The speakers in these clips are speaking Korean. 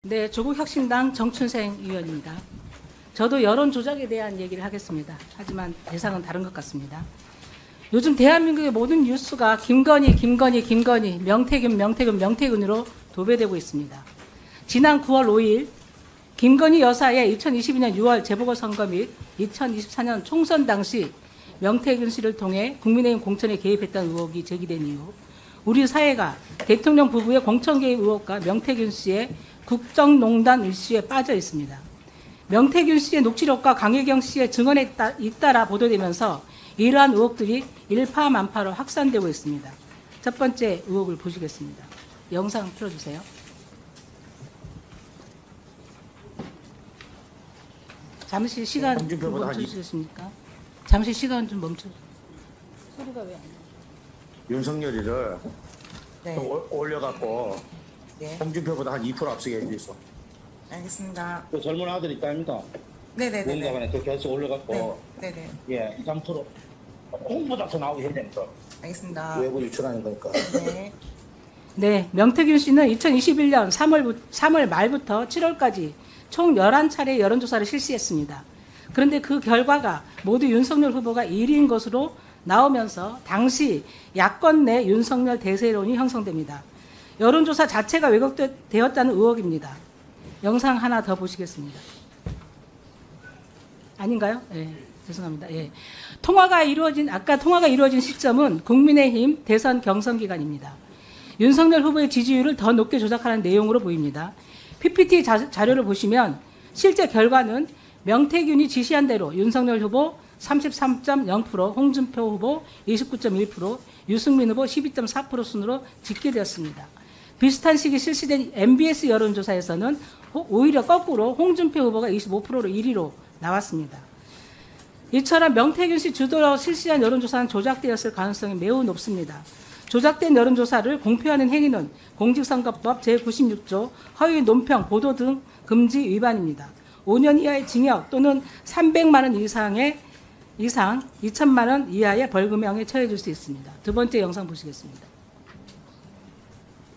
네, 조국혁신당 정춘생 의원입니다. 저도 여론 조작에 대한 얘기를 하겠습니다. 하지만 대상은 다른 것 같습니다. 요즘 대한민국의 모든 뉴스가 김건희, 명태균으로 도배되고 있습니다. 지난 9월 5일 김건희 여사의 2022년 6월 재보궐선거 및 2024년 총선 당시 명태균 씨를 통해 국민의힘 공천에 개입했다는 의혹이 제기된 이후 우리 사회가 대통령 부부의 공천 개입 의혹과 명태균 씨의 국정농단 이슈에 빠져 있습니다. 명태균 씨의 녹취록과 강혜경 씨의 증언에 잇따라 보도되면서 이러한 의혹들이 일파만파로 확산되고 있습니다. 첫 번째 의혹을 보시겠습니다. 영상 틀어주세요. 잠시 시간 좀 멈춰주시겠습니까? 잠시 시간 좀 멈춰주세요. 소리가 왜 안 나요? 윤석열이를 네. 좀 올려갖고 네. 홍준표보다 한 2% 앞서게 해주겠어. 알겠습니다. 그 젊은 아들 있다 아닙니까? 네네네. 원자간에 그 결석 올려갖고 네네. 예, 2, 3% 홍보다 더 나오게 해야 되니까. 알겠습니다. 외부 유출하는 거니까. 네. 네, 명태균 씨는 2021년 3월 말부터 7월까지 총 11차례 여론조사를 실시했습니다. 그런데 그 결과가 모두 윤석열 후보가 1위인 것으로 나오면서 당시 야권 내 윤석열 대세론이 형성됩니다. 여론조사 자체가 왜곡되었다는 의혹입니다. 영상 하나 더 보시겠습니다. 아닌가요? 예, 죄송합니다. 예. 아까 통화가 이루어진 시점은 국민의힘 대선 경선 기간입니다. 윤석열 후보의 지지율을 더 높게 조작하는 내용으로 보입니다. PPT 자료를 보시면 실제 결과는 명태균이 지시한 대로 윤석열 후보 33.0%, 홍준표 후보 29.1%, 유승민 후보 12.4% 순으로 집계되었습니다. 비슷한 시기 실시된 MBS 여론조사에서는 오히려 거꾸로 홍준표 후보가 25%로 1위로 나왔습니다. 이처럼 명태균 씨 주도로 실시한 여론조사는 조작되었을 가능성이 매우 높습니다. 조작된 여론조사를 공표하는 행위는 공직선거법 제96조 허위 논평, 보도 등 금지 위반입니다. 5년 이하의 징역 또는 300만 원 이상 2천만 원 이하의 벌금형에 처해질 수 있습니다. 두 번째 영상 보시겠습니다.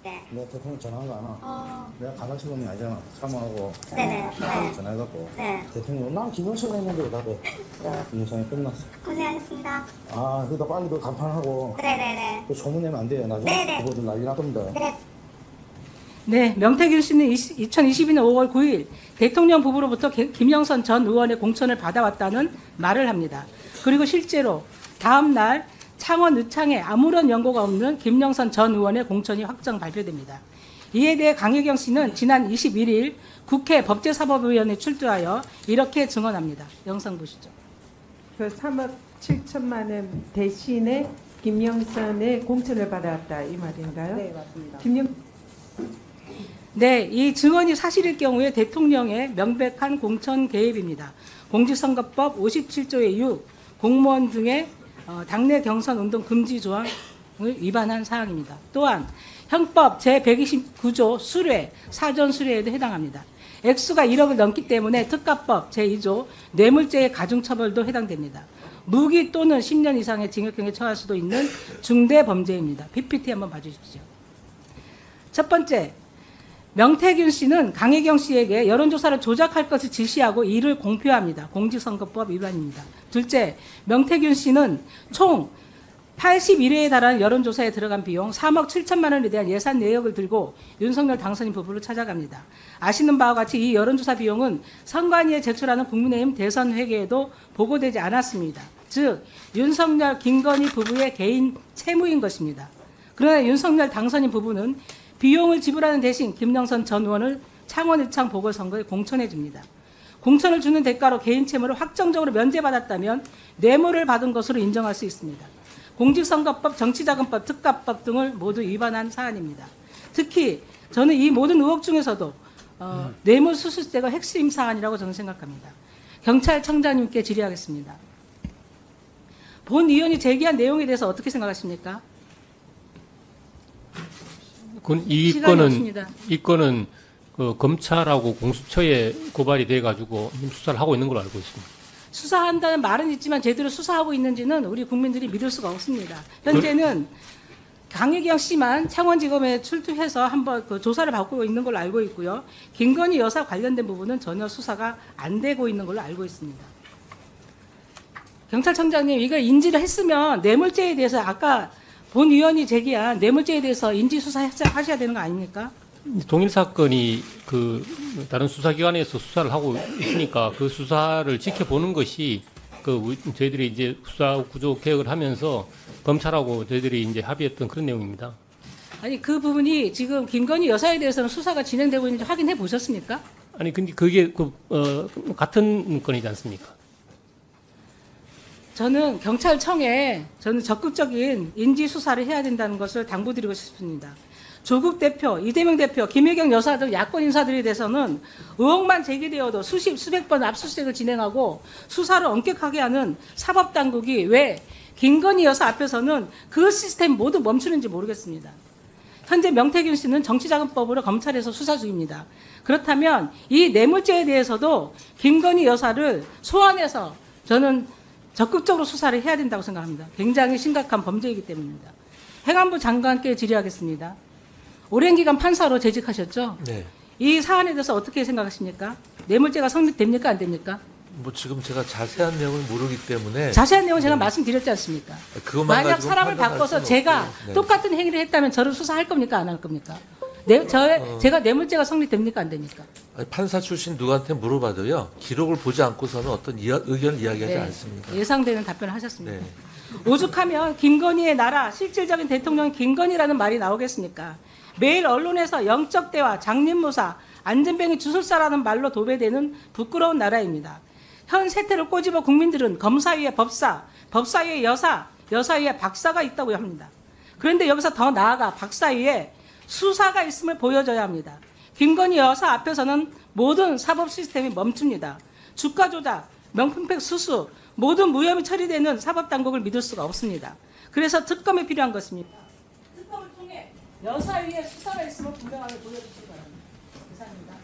네. 내가 대통령 전화한 거 아나? 내가 가가시범이 아니잖아. 사모하고 네네. 전화해갖고 네. 대통령 난 김영선 했는데 나도 김영선이 끝났어. 고생하셨습니다. 아, 그러다 빨리 너 간판하고 네네네. 그 소문내면 안 돼요. 나중에 네네. 그거들 난리 날 겁니다. 네. 네, 명태균 씨는 2022년 5월 9일 대통령 부부로부터 김영선 전 의원의 공천을 받아왔다는 말을 합니다. 그리고 실제로 다음 날 창원 의창에 아무런 연고가 없는 김영선 전 의원의 공천이 확정 발표됩니다. 이에 대해 강혜경 씨는 지난 21일 국회 법제사법위원회에 출두하여 이렇게 증언합니다. 영상 보시죠. 그 3억 7천만 원 대신에 김영선의 공천을 받아왔다 이 말인가요? 네, 맞습니다. 네, 이 증언이 사실일 경우에 대통령의 명백한 공천 개입입니다. 공직선거법 57조의 6, 공무원 등의 당내 경선 운동 금지 조항을 위반한 사항입니다. 또한 형법 제129조 수뢰, 사전 수뢰에도 해당합니다. 액수가 1억을 넘기 때문에 특가법 제2조 뇌물죄의 가중처벌도 해당됩니다. 무기 또는 10년 이상의 징역형에 처할 수도 있는 중대 범죄입니다. PPT 한번 봐주십시오. 첫 번째, 명태균 씨는 강혜경 씨에게 여론조사를 조작할 것을 지시하고 이를 공표합니다. 공직선거법 위반입니다. 둘째, 명태균 씨는 총 81회에 달하는 여론조사에 들어간 비용 3억 7천만 원에 대한 예산 내역을 들고 윤석열 당선인 부부를 찾아갑니다. 아시는 바와 같이 이 여론조사 비용은 선관위에 제출하는 국민의힘 대선 회계에도 보고되지 않았습니다. 즉 윤석열, 김건희 부부의 개인 채무인 것입니다. 그러나 윤석열 당선인 부부는 비용을 지불하는 대신 김영선 전 의원을 창원 의창 보궐선거에 공천해 줍니다. 공천을 주는 대가로 개인 채무를 확정적으로 면제받았다면 뇌물을 받은 것으로 인정할 수 있습니다. 공직선거법, 정치자금법, 특가법 등을 모두 위반한 사안입니다. 특히 저는 이 모든 의혹 중에서도 뇌물수수죄가 핵심 사안이라고 저는 생각합니다. 경찰청장님께 질의하겠습니다. 본 의원이 제기한 내용에 대해서 어떻게 생각하십니까? 이 건은 그 검찰하고 공수처에 고발이 돼가지고 수사를 하고 있는 걸로 알고 있습니다. 수사한다는 말은 있지만 제대로 수사하고 있는지는 우리 국민들이 믿을 수가 없습니다. 현재는 강혜경 씨만 창원지검에 출두해서 한번 그 조사를 받고 있는 걸로 알고 있고요. 김건희 여사 관련된 부분은 전혀 수사가 안 되고 있는 걸로 알고 있습니다. 경찰청장님, 이걸 인지를 했으면 뇌물죄에 대해서 아까 본 의원이 제기한 뇌물죄에 대해서 인지 수사하셔야 되는 거 아닙니까? 동일 사건이 그 다른 수사기관에서 수사를 하고 있으니까 그 수사를 지켜보는 것이 저희들이 이제 수사 구조 개혁을 하면서 검찰하고 저희들이 이제 합의했던 그런 내용입니다. 아니 그 부분이 지금 김건희 여사에 대해서는 수사가 진행되고 있는지 확인해 보셨습니까? 아니 근데 그게 같은 건이지 않습니까? 저는 경찰청에 적극적인 인지 수사를 해야 된다는 것을 당부드리고 싶습니다. 조국 대표, 이재명 대표, 김혜경 여사 등 야권 인사들에 대해서는 의혹만 제기되어도 수백 번 압수수색을 진행하고 수사를 엄격하게 하는 사법당국이 왜 김건희 여사 앞에서는 그 시스템 모두 멈추는지 모르겠습니다. 현재 명태균 씨는 정치자금법으로 검찰에서 수사 중입니다. 그렇다면 이 뇌물죄에 대해서도 김건희 여사를 소환해서 저는 적극적으로 수사를 해야 된다고 생각합니다. 굉장히 심각한 범죄이기 때문입니다. 행안부 장관께 질의하겠습니다. 오랜 기간 판사로 재직하셨죠? 네. 이 사안에 대해서 어떻게 생각하십니까? 뇌물죄가 성립됩니까? 안 됩니까? 뭐 지금 제가 자세한 내용을 모르기 때문에 자세한 내용은 제가 말씀드렸지 않습니까? 그것만 만약 가지고 사람을 판단할 바꿔서 수는 제가 없고요. 네. 똑같은 행위를 했다면 저를 수사할 겁니까? 안 할 겁니까? 제가 뇌물죄가 성립됩니까? 안 됩니까? 아니, 판사 출신 누구한테 물어봐도요. 기록을 보지 않고서는 어떤 의견을 이야기하지 않습니다. 예상되는 답변을 하셨습니다. 네. 오죽하면 김건희의 나라, 실질적인 대통령이 김건희라는 말이 나오겠습니까? 매일 언론에서 영적 대화, 장님무사, 안전병이 주술사라는 말로 도배되는 부끄러운 나라입니다. 현 세태를 꼬집어 국민들은 검사 위에 법사, 법사 위에 여사, 여사 위에 박사가 있다고 합니다. 그런데 여기서 더 나아가 박사 위에 수사가 있음을 보여줘야 합니다. 김건희 여사 앞에서는 모든 사법 시스템이 멈춥니다. 주가 조작, 명품백 수수, 모든 무혐의 처리되는 사법당국을 믿을 수가 없습니다. 그래서 특검이 필요한 것입니다. 특검을 통해 여사 위에 수사가 있음을 분명하게 보여주시기 바랍니다. 이상입니다.